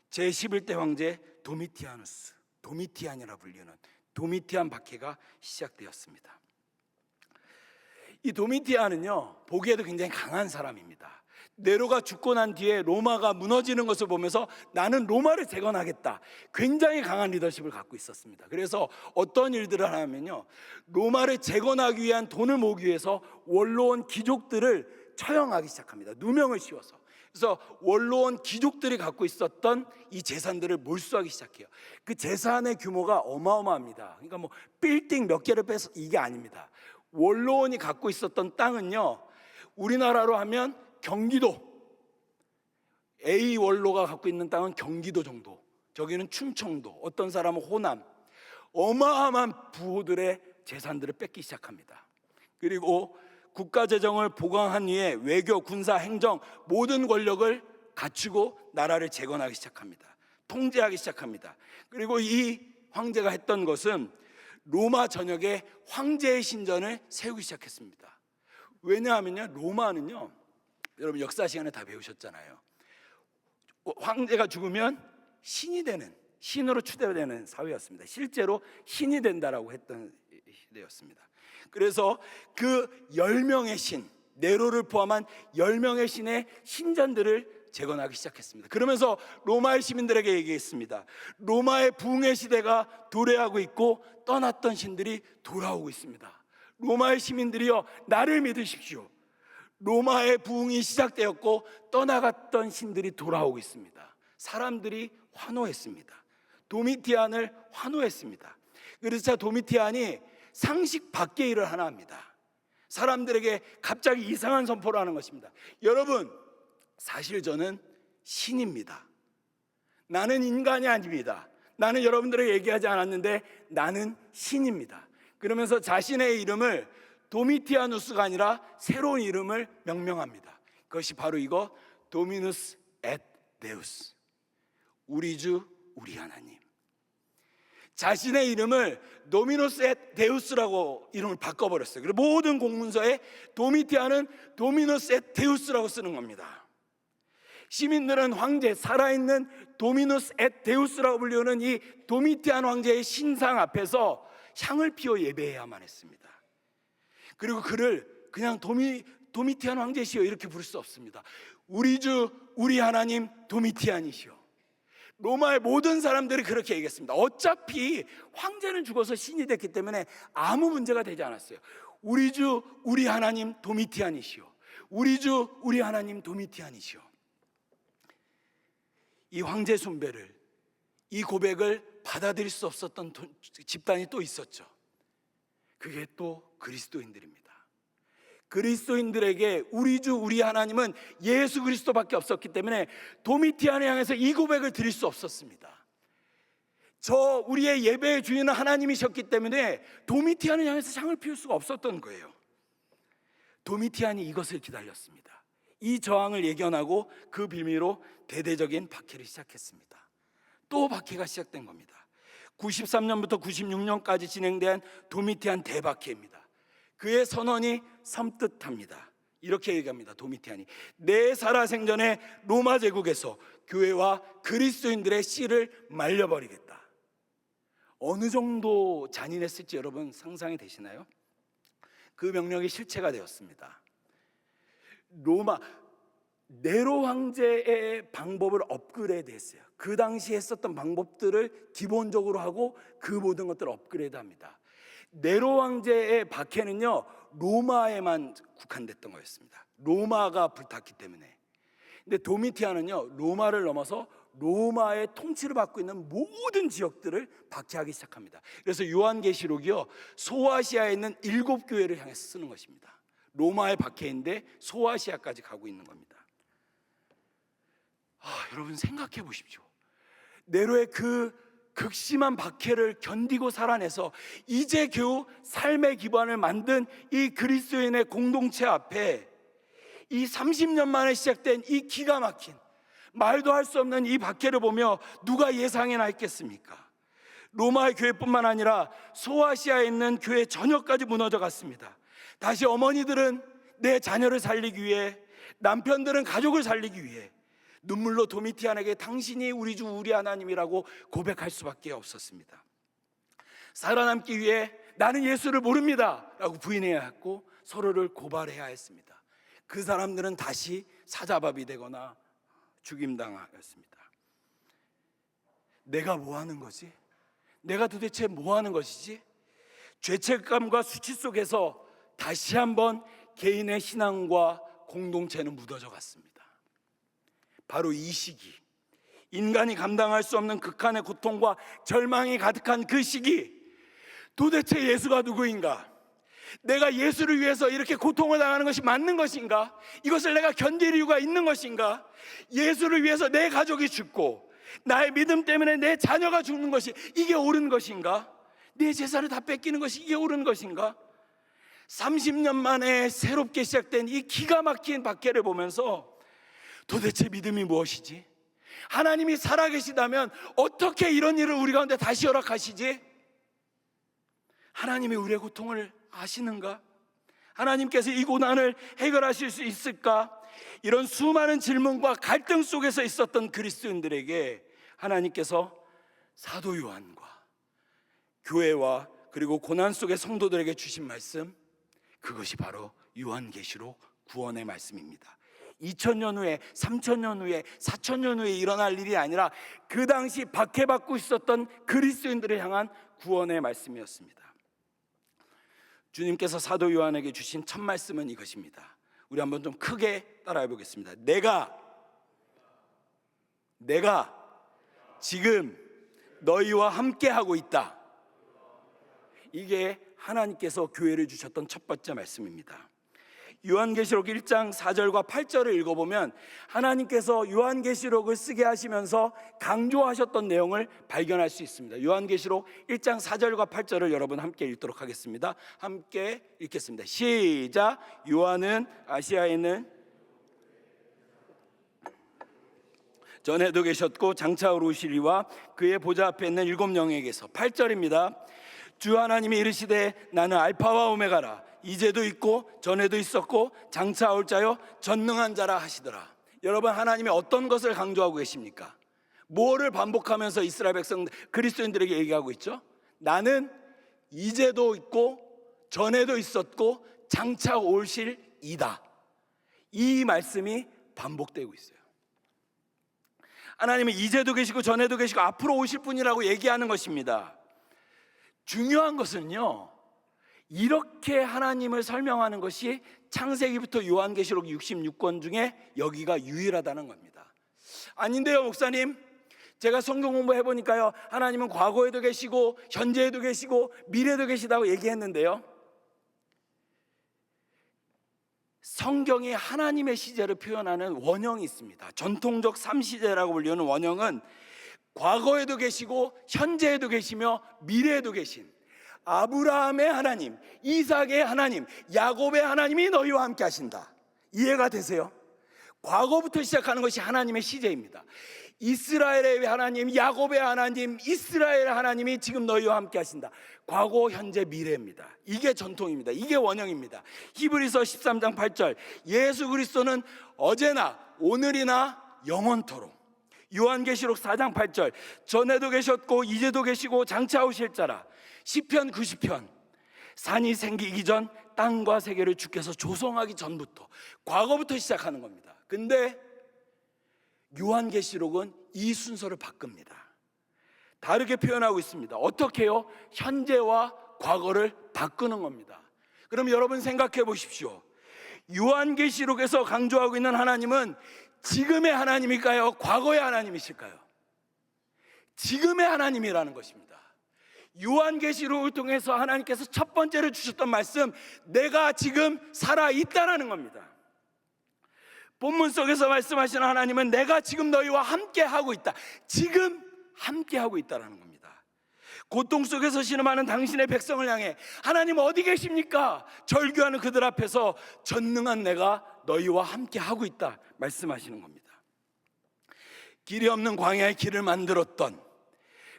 제11대 황제 도미티아누스, 도미티안이라 불리는 도미티안 박해가 시작되었습니다. 이 도미티안은요, 보기에도 굉장히 강한 사람입니다. 네로가 죽고 난 뒤에 로마가 무너지는 것을 보면서 나는 로마를 재건하겠다, 굉장히 강한 리더십을 갖고 있었습니다. 그래서 어떤 일들을 하냐면요, 로마를 재건하기 위한 돈을 모으기 위해서 원로원 귀족들을 처형하기 시작합니다. 누명을 씌워서. 그래서 원로원 귀족들이 갖고 있었던 이 재산들을 몰수하기 시작해요. 그 재산의 규모가 어마어마합니다. 그러니까 뭐 빌딩 몇 개를 빼서 이게 아닙니다. 원로원이 갖고 있었던 땅은요, 우리나라로 하면 경기도, A 원로가 갖고 있는 땅은 경기도 정도, 저기는 충청도, 어떤 사람은 호남, 어마어마한 부호들의 재산들을 뺏기 시작합니다. 그리고 국가재정을 보강한 이후에 외교, 군사, 행정 모든 권력을 갖추고 나라를 재건하기 시작합니다. 통제하기 시작합니다. 그리고 이 황제가 했던 것은 로마 전역에 황제의 신전을 세우기 시작했습니다. 왜냐하면요, 로마는요, 여러분 역사 시간에 다 배우셨잖아요. 황제가 죽으면 신이 되는, 신으로 추대되는 사회였습니다. 실제로 신이 된다라고 했던 시대였습니다. 그래서 그 10명의 신, 네로를 포함한 10명의 신의 신전들을 재건하기 시작했습니다. 그러면서 로마의 시민들에게 얘기했습니다. 로마의 부흥의 시대가 도래하고 있고 떠났던 신들이 돌아오고 있습니다. 로마의 시민들이여, 나를 믿으십시오. 로마의 부흥이 시작되었고 떠나갔던 신들이 돌아오고 있습니다. 사람들이 환호했습니다. 도미티안을 환호했습니다. 그래서 도미티안이 상식 밖의 일을 하나 합니다. 사람들에게 갑자기 이상한 선포를 하는 것입니다. 여러분, 사실 저는 신입니다. 나는 인간이 아닙니다. 나는 여러분들에게 얘기하지 않았는데 나는 신입니다. 그러면서 자신의 이름을 도미티아누스가 아니라 새로운 이름을 명명합니다. 그것이 바로 이거, 도미누스 앳 데우스, 우리 주 우리 하나님. 자신의 이름을 도미누스 앳 데우스라고 이름을 바꿔버렸어요. 그리고 모든 공문서에 도미티아는 도미누스 앳 데우스라고 쓰는 겁니다. 시민들은 황제, 살아있는 도미누스 앳 데우스라고 불리우는 이 도미티안 황제의 신상 앞에서 향을 피워 예배해야만 했습니다. 그리고 그를 그냥 도미티안 황제시여 이렇게 부를 수 없습니다. 우리 주 우리 하나님 도미티안이시여. 로마의 모든 사람들이 그렇게 얘기했습니다. 어차피 황제는 죽어서 신이 됐기 때문에 아무 문제가 되지 않았어요. 우리 주 우리 하나님 도미티안이시여. 우리 주 우리 하나님 도미티안이시여. 이 황제 숭배를, 이 고백을 받아들일 수 없었던 집단이 또 있었죠. 그게 또 그리스도인들입니다. 그리스도인들에게 우리 주 우리 하나님은 예수 그리스도밖에 없었기 때문에 도미티안을 향해서 이 고백을 드릴 수 없었습니다. 저 우리의 예배의 주인은 하나님이셨기 때문에 도미티안을 향해서 향을 피울 수가 없었던 거예요. 도미티안이 이것을 기다렸습니다. 이 저항을 예견하고 그 빌미로 대대적인 박해를 시작했습니다. 또 박해가 시작된 겁니다. 93년부터 96년까지 진행된 도미티안 대박해입니다. 그의 선언이 섬뜩합니다. 이렇게 얘기합니다. 도미티안이, 내 살아생전에 로마 제국에서 교회와 그리스도인들의 씨를 말려버리겠다. 어느 정도 잔인했을지 여러분 상상이 되시나요? 그 명령이 실체가 되었습니다. 네로 황제의 방법을 업그레이드했어요. 그 당시에 했었던 방법들을 기본적으로 하고 그 모든 것들을 업그레이드합니다. 네로 황제의 박해는요, 로마에만 국한됐던 거였습니다. 로마가 불탔기 때문에. 근데 도미티안은요, 로마를 넘어서 로마의 통치를 받고 있는 모든 지역들을 박해하기 시작합니다. 그래서 요한계시록이요, 소아시아에 있는 7교회를 향해서 쓰는 것입니다. 로마의 박해인데 소아시아까지 가고 있는 겁니다. 여러분 생각해 보십시오. 네로의 그 극심한 박해를 견디고 살아내서 이제 겨우 삶의 기반을 만든 이 그리스도인의 공동체 앞에 이 30년 만에 시작된 이 기가 막힌, 말도 할 수 없는 이 박해를 보며 누가 예상이나 했겠습니까? 로마의 교회뿐만 아니라 소아시아에 있는 교회 전역까지 무너져 갔습니다. 다시 어머니들은 내 자녀를 살리기 위해, 남편들은 가족을 살리기 위해 눈물로 도미티안에게 당신이 우리 주 우리 하나님이라고 고백할 수밖에 없었습니다. 살아남기 위해 나는 예수를 모릅니다 라고 부인해야 했고 서로를 고발해야 했습니다. 그 사람들은 다시 사자밥이 되거나 죽임당하였습니다. 내가 뭐 하는 거지? 내가 도대체 뭐 하는 것이지? 죄책감과 수치 속에서 다시 한번 개인의 신앙과 공동체는 묻어져 갔습니다. 바로 이 시기, 인간이 감당할 수 없는 극한의 고통과 절망이 가득한 그 시기, 도대체 예수가 누구인가? 내가 예수를 위해서 이렇게 고통을 당하는 것이 맞는 것인가? 이것을 내가 견딜 이유가 있는 것인가? 예수를 위해서 내 가족이 죽고 나의 믿음 때문에 내 자녀가 죽는 것이 이게 옳은 것인가? 내 재산을 다 뺏기는 것이 이게 옳은 것인가? 30년 만에 새롭게 시작된 이 기가 막힌 박해를 보면서 도대체 믿음이 무엇이지? 하나님이 살아계시다면 어떻게 이런 일을 우리 가운데 다시 허락하시지? 하나님이 우리의 고통을 아시는가? 하나님께서 이 고난을 해결하실 수 있을까? 이런 수많은 질문과 갈등 속에서 있었던 그리스도인들에게 하나님께서 사도 요한과 교회와 그리고 고난 속의 성도들에게 주신 말씀, 그것이 바로 요한계시록 구원의 말씀입니다. 2000년 후에, 3000년 후에, 4000년 후에 일어날 일이 아니라 그 당시 박해받고 있었던 그리스도인들을 향한 구원의 말씀이었습니다. 주님께서 사도 요한에게 주신 첫 말씀은 이것입니다. 우리 한번 좀 크게 따라해 보겠습니다. 내가 지금 너희와 함께 하고 있다. 이게 하나님께서 교회를 주셨던 첫 번째 말씀입니다. 요한계시록 1장 4절과 8절을 읽어보면 하나님께서 요한계시록을 쓰게 하시면서 강조하셨던 내용을 발견할 수 있습니다. 요한계시록 1장 4절과 8절을 여러분 함께 읽도록 하겠습니다. 함께 읽겠습니다. 시작. 요한은 아시아에 있는 전에도 계셨고 장차 오시리와 그의 보좌 앞에 있는 7영에게서 8절입니다. 주 하나님이 이르시되 나는 알파와 오메가라, 이제도 있고 전에도 있었고 장차 올 자요 전능한 자라 하시더라. 여러분, 하나님이 어떤 것을 강조하고 계십니까? 뭐를 반복하면서 이스라엘 백성 그리스도인들에게 얘기하고 있죠? 나는 이제도 있고 전에도 있었고 장차 오실 이다. 이 말씀이 반복되고 있어요. 하나님은 이제도 계시고 전에도 계시고 앞으로 오실 분이라고 얘기하는 것입니다. 중요한 것은요, 이렇게 하나님을 설명하는 것이 창세기부터 요한계시록 66권 중에 여기가 유일하다는 겁니다. 아닌데요, 목사님, 제가 성경 공부해 보니까요, 하나님은 과거에도 계시고 현재에도 계시고 미래에도 계시다고 얘기했는데요, 성경이 하나님의 시제를 표현하는 원형이 있습니다. 전통적 3시제라고 불리는 원형은 과거에도 계시고 현재에도 계시며 미래에도 계신 아브라함의 하나님, 이삭의 하나님, 야곱의 하나님이 너희와 함께 하신다. 이해가 되세요? 과거부터 시작하는 것이 하나님의 시제입니다. 이스라엘의 하나님, 야곱의 하나님, 이스라엘의 하나님이 지금 너희와 함께 하신다. 과거, 현재, 미래입니다. 이게 전통입니다. 이게 원형입니다. 히브리서 13장 8절, 예수 그리스도는 어제나 오늘이나 영원토록. 요한계시록 4장 8절, 전에도 계셨고 이제도 계시고 장차 오실 자라. 시편 90편, 산이 생기기 전 땅과 세계를 주께서 조성하기 전부터, 과거부터 시작하는 겁니다. 근데 요한계시록은 이 순서를 바꿉니다. 다르게 표현하고 있습니다. 어떻게 해요? 현재와 과거를 바꾸는 겁니다. 그럼 여러분 생각해 보십시오. 요한계시록에서 강조하고 있는 하나님은 지금의 하나님일까요? 과거의 하나님이실까요? 지금의 하나님이라는 것입니다. 요한계시록을 통해서 하나님께서 첫 번째로 주셨던 말씀, 내가 지금 살아있다라는 겁니다. 본문 속에서 말씀하시는 하나님은 내가 지금 너희와 함께 하고 있다. 지금 함께 하고 있다라는 겁니다. 고통 속에서 신음하는 당신의 백성을 향해 하나님 어디 계십니까? 절규하는 그들 앞에서 전능한 내가 너희와 함께 하고 있다 말씀하시는 겁니다. 길이 없는 광야의 길을 만들었던,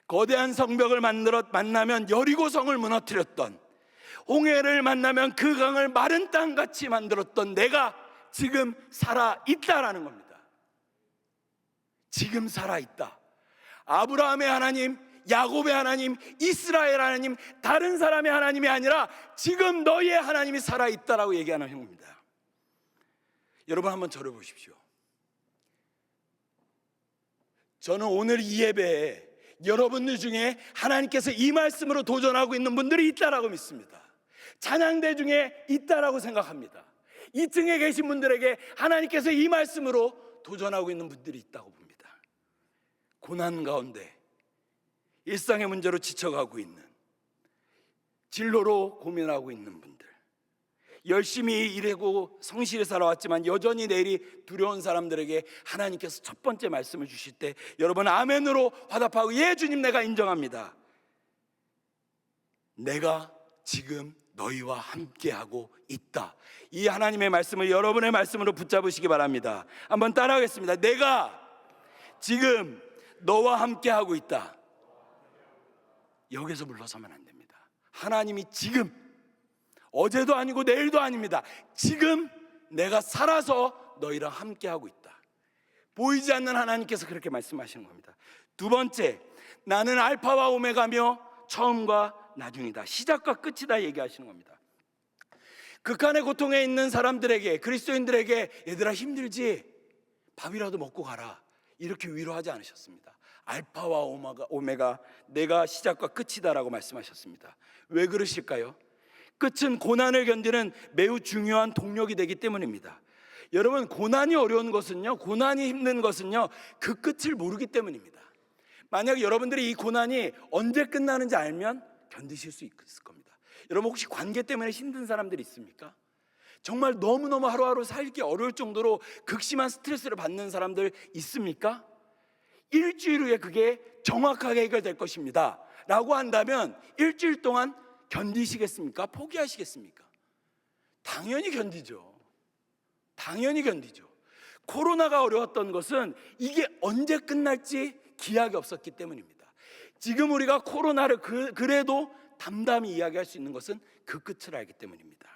거대한 성벽을 만나면 여리고성을 무너뜨렸던, 홍해를 만나면 그 강을 마른 땅같이 만들었던 내가 지금 살아있다라는 겁니다. 지금 살아있다. 아브라함의 하나님, 야곱의 하나님, 이스라엘 하나님, 다른 사람의 하나님이 아니라 지금 너희의 하나님이 살아있다라고 얘기하는 겁니다. 여러분 한번 저를 보십시오. 저는 오늘 이 예배에 여러분들 중에 하나님께서 이 말씀으로 도전하고 있는 분들이 있다라고 믿습니다. 찬양대 중에 있다라고 생각합니다. 2층에 계신 분들에게 하나님께서 이 말씀으로 도전하고 있는 분들이 있다고 봅니다. 고난 가운데 일상의 문제로 지쳐가고 있는, 진로로 고민하고 있는 분들, 열심히 일하고 성실히 살아왔지만 여전히 내일이 두려운 사람들에게 하나님께서 첫 번째 말씀을 주실 때 여러분 아멘으로 화답하고, 예 주님 내가 인정합니다. 내가 지금 너희와 함께하고 있다. 이 하나님의 말씀을 여러분의 말씀으로 붙잡으시기 바랍니다. 한번 따라하겠습니다. 내가 지금 너와 함께 하고 있다. 여기서 물러서면 안 됩니다. 하나님이 지금, 어제도 아니고 내일도 아닙니다. 지금 내가 살아서 너희랑 함께 하고 있다. 보이지 않는 하나님께서 그렇게 말씀하시는 겁니다. 두 번째, 나는 알파와 오메가며 처음과 나중이다. 시작과 끝이다 얘기하시는 겁니다. 극한의 고통에 있는 사람들에게, 그리스도인들에게 얘들아 힘들지? 밥이라도 먹고 가라, 이렇게 위로하지 않으셨습니다. 알파와 오메가, 내가 시작과 끝이다라고 말씀하셨습니다. 왜 그러실까요? 끝은 고난을 견디는 매우 중요한 동력이 되기 때문입니다. 여러분, 고난이 어려운 것은요, 고난이 힘든 것은요, 그 끝을 모르기 때문입니다. 만약 여러분들이 이 고난이 언제 끝나는지 알면 견디실 수 있을 겁니다. 여러분, 혹시 관계 때문에 힘든 사람들이 있습니까? 정말 너무너무 하루하루 살기 어려울 정도로 극심한 스트레스를 받는 사람들 있습니까? 일주일 후에 그게 정확하게 해결될 것입니다 라고 한다면 일주일 동안 견디시겠습니까? 포기하시겠습니까? 당연히 견디죠. 당연히 견디죠. 코로나가 어려웠던 것은 이게 언제 끝날지 기약이 없었기 때문입니다. 지금 우리가 코로나를 그래도 담담히 이야기할 수 있는 것은 그 끝을 알기 때문입니다.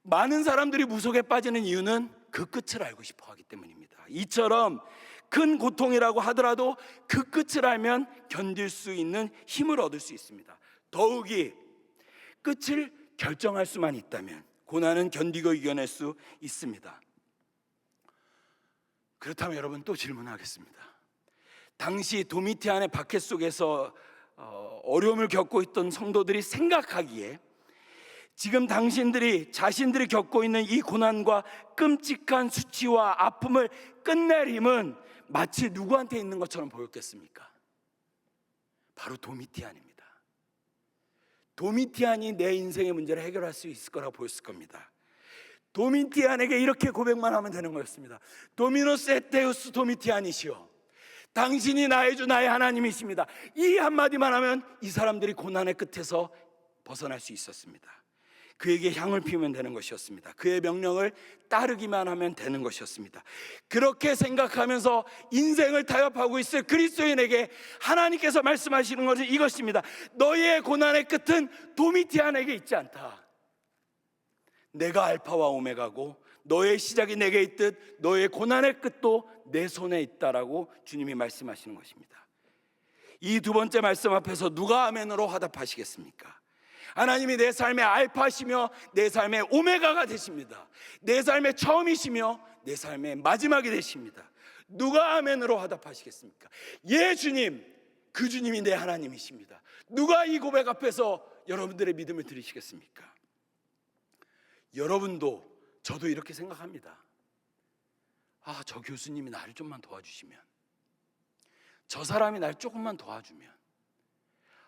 많은 사람들이 무속에 빠지는 이유는 그 끝을 알고 싶어 하기 때문입니다. 이처럼 큰 고통이라고 하더라도 그 끝을 알면 견딜 수 있는 힘을 얻을 수 있습니다. 더욱이 끝을 결정할 수만 있다면 고난은 견디고 이겨낼 수 있습니다. 그렇다면 여러분, 또 질문하겠습니다. 당시 도미티안의 박해 속에서 어려움을 겪고 있던 성도들이 생각하기에 지금 당신들이 자신들이 겪고 있는 이 고난과 끔찍한 수치와 아픔을 끝낼 힘은 마치 누구한테 있는 것처럼 보였겠습니까? 바로 도미티안입니다. 도미티안이 내 인생의 문제를 해결할 수 있을 거라고 보였을 겁니다. 도미티안에게 이렇게 고백만 하면 되는 거였습니다. 도미노스 에테우스 도미티안이시여, 당신이 나의 주 나의 하나님이십니다. 이 한마디만 하면 이 사람들이 고난의 끝에서 벗어날 수 있었습니다. 그에게 향을 피우면 되는 것이었습니다. 그의 명령을 따르기만 하면 되는 것이었습니다. 그렇게 생각하면서 인생을 타협하고 있을 그리스도인에게 하나님께서 말씀하시는 것은 이것입니다. 너희의 고난의 끝은 도미티안에게 있지 않다. 내가 알파와 오메가고 너의 시작이 내게 있듯 너의 고난의 끝도 내 손에 있다라고 주님이 말씀하시는 것입니다. 이 두 번째 말씀 앞에서 누가 아멘으로 화답하시겠습니까? 하나님이 내 삶의 알파시며 내 삶의 오메가가 되십니다. 내 삶의 처음이시며 내 삶의 마지막이 되십니다. 누가 아멘으로 화답하시겠습니까? 예, 주님, 그 주님이 내 하나님이십니다. 누가 이 고백 앞에서 여러분들의 믿음을 드리시겠습니까? 여러분도 저도 이렇게 생각합니다. 아, 저 교수님이 나를 좀만 도와주시면, 저 사람이 날 조금만 도와주면,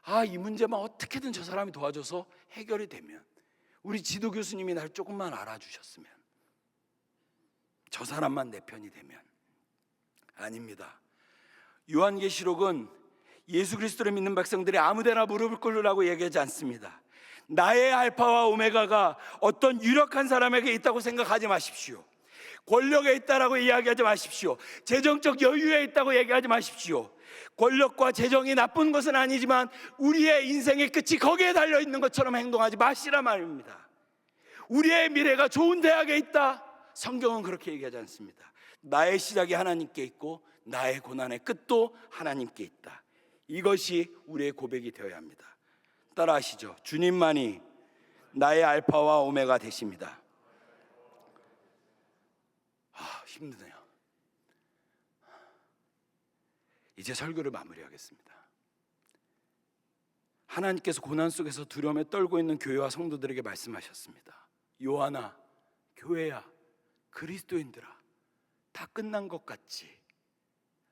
아, 이 문제만 어떻게든 저 사람이 도와줘서 해결이 되면, 우리 지도 교수님이 날 조금만 알아주셨으면, 저 사람만 내 편이 되면. 아닙니다. 요한계시록은 예수 그리스도를 믿는 백성들이 아무데나 무릎을 꿇으라고 얘기하지 않습니다. 나의 알파와 오메가가 어떤 유력한 사람에게 있다고 생각하지 마십시오. 권력에 있다라고 이야기하지 마십시오. 재정적 여유에 있다고 얘기하지 마십시오. 권력과 재정이 나쁜 것은 아니지만 우리의 인생의 끝이 거기에 달려있는 것처럼 행동하지 마시라 말입니다. 우리의 미래가 좋은 대학에 있다, 성경은 그렇게 얘기하지 않습니다. 나의 시작이 하나님께 있고 나의 고난의 끝도 하나님께 있다. 이것이 우리의 고백이 되어야 합니다. 따라하시죠. 주님만이 나의 알파와 오메가 되십니다. 힘드네요. 이제 설교를 마무리하겠습니다. 하나님께서 고난 속에서 두려움에 떨고 있는 교회와 성도들에게 말씀하셨습니다. 요한아, 교회야, 그리스도인들아, 다 끝난 것 같지?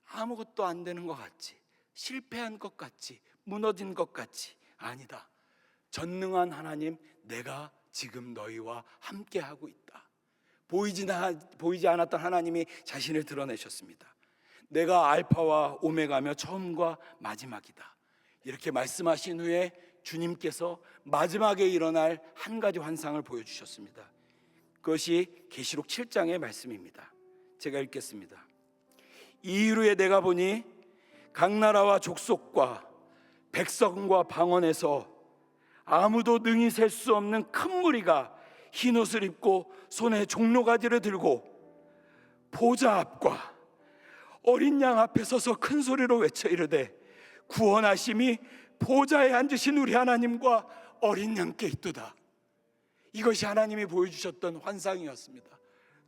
아무것도 안 되는 것 같지? 실패한 것 같지? 무너진 것 같지? 아니다. 전능한 하나님, 내가 지금 너희와 함께하고 있다. 보이지 않았던 하나님이 자신을 드러내셨습니다. 내가 알파와 오메가며 처음과 마지막이다. 이렇게 말씀하신 후에 주님께서 마지막에 일어날 한 가지 환상을 보여주셨습니다. 그것이 계시록 7장의 말씀입니다. 제가 읽겠습니다. 이 이후에 내가 보니 각 나라와 족속과 백성과 방언에서 아무도 능히 셀 수 없는 큰 무리가 흰 옷을 입고 손에 종로가지를 들고 보좌 앞과 어린 양 앞에 서서 큰 소리로 외쳐 이르되 구원하심이 보좌에 앉으신 우리 하나님과 어린 양께 있도다. 이것이 하나님이 보여주셨던 환상이었습니다.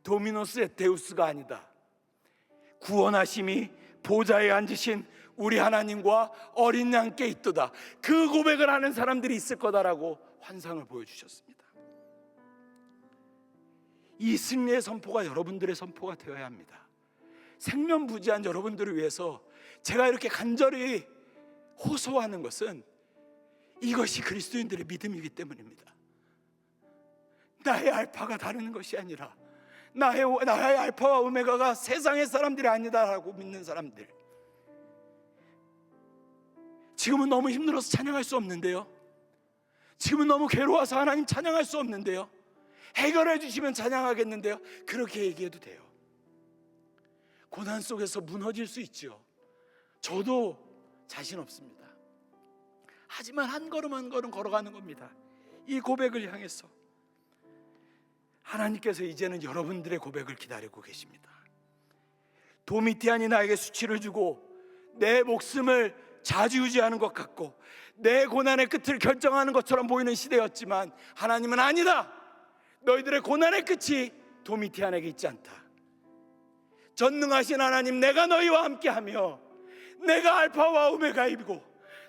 도미노스 에테우스가 아니다. 구원하심이 보좌에 앉으신 우리 하나님과 어린 양께 있도다. 그 고백을 하는 사람들이 있을 거다라고 환상을 보여주셨습니다. 이 승리의 선포가 여러분들의 선포가 되어야 합니다. 생면부지한 여러분들을 위해서 제가 이렇게 간절히 호소하는 것은 이것이 그리스도인들의 믿음이기 때문입니다. 나의 알파가 다른 것이 아니라 나의 알파와 오메가가 세상의 사람들이 아니다라고 믿는 사람들, 지금은 너무 힘들어서 찬양할 수 없는데요, 지금은 너무 괴로워서 하나님 찬양할 수 없는데요, 해결해 주시면 찬양하겠는데요, 그렇게 얘기해도 돼요. 고난 속에서 무너질 수 있죠. 저도 자신 없습니다. 하지만 한 걸음 한 걸음 걸어가는 겁니다. 이 고백을 향해서 하나님께서 이제는 여러분들의 고백을 기다리고 계십니다. 도미티안이 나에게 수치를 주고 내 목숨을 좌지우지하는 것 같고 내 고난의 끝을 결정하는 것처럼 보이는 시대였지만 하나님은 아니다. 너희들의 고난의 끝이 도미티안에게 있지 않다. 전능하신 하나님, 내가 너희와 함께하며 내가 알파와 오메가이고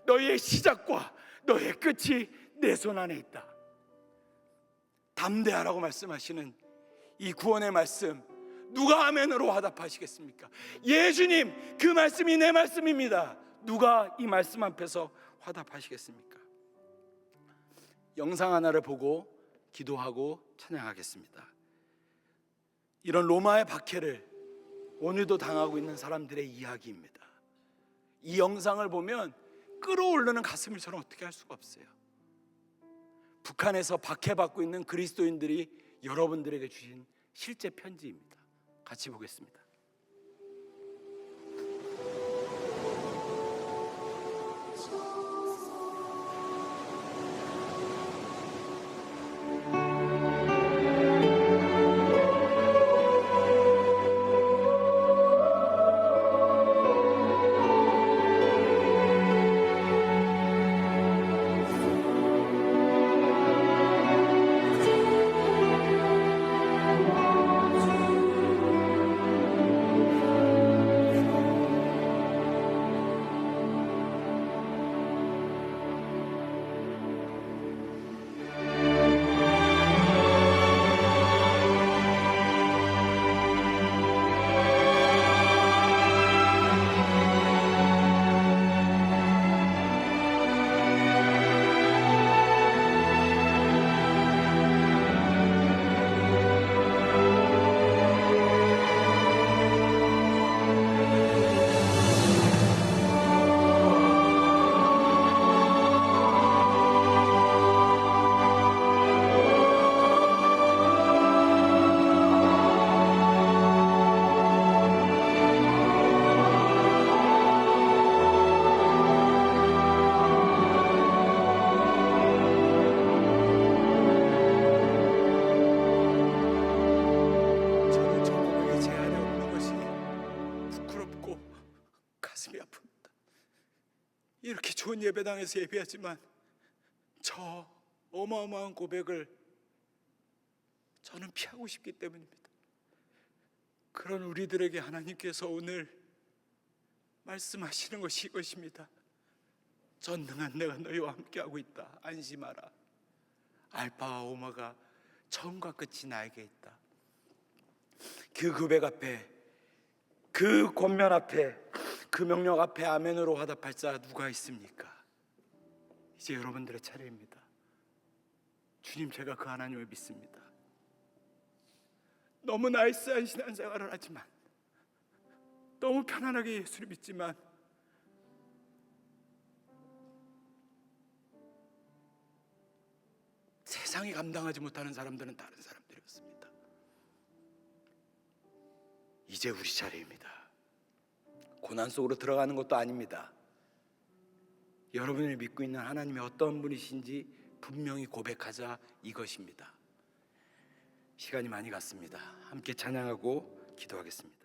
너희의 시작과 너희의 끝이 내 손 안에 있다. 담대하라고 말씀하시는 이 구원의 말씀, 누가 아멘으로 화답하시겠습니까? 예수님, 그 말씀이 내 말씀입니다. 누가 이 말씀 앞에서 화답하시겠습니까? 영상 하나를 보고 기도하고 찬양하겠습니다. 이런 로마의 박해를 오늘도 당하고 있는 사람들의 이야기입니다. 이 영상을 보면 끓어오르는 가슴을 저는 어떻게 할 수가 없어요. 북한에서 박해받고 있는 그리스도인들이 여러분들에게 주신 실제 편지입니다. 같이 보겠습니다. 이렇게 좋은 예배당에서 예배하지만 저 어마어마한 고백을 저는 피하고 싶기 때문입니다. 그런 우리들에게 하나님께서 오늘 말씀하시는 것이 이것입니다. 전능한 내가 너희와 함께하고 있다. 안심하라. 알파와 오마가 처음과 끝이 나에게 있다. 그 고백 앞에, 그 권면 앞에, 그 명령 앞에 아멘으로 화답할 자 누가 있습니까? 이제 여러분들의 차례입니다. 주님, 제가 그 하나님을 믿습니다. 너무 나이스한 신앙생활을 하지만, 너무 편안하게 예수를 믿지만 세상이 감당하지 못하는 사람들은 다른 사람들이었습니다. 이제 우리 차례입니다. 고난 속으로 들어가는 것도 아닙니다. 여러분이 믿고 있는 하나님이 어떤 분이신지 분명히 고백하자, 이것입니다. 시간이 많이 갔습니다. 함께 찬양하고 기도하겠습니다.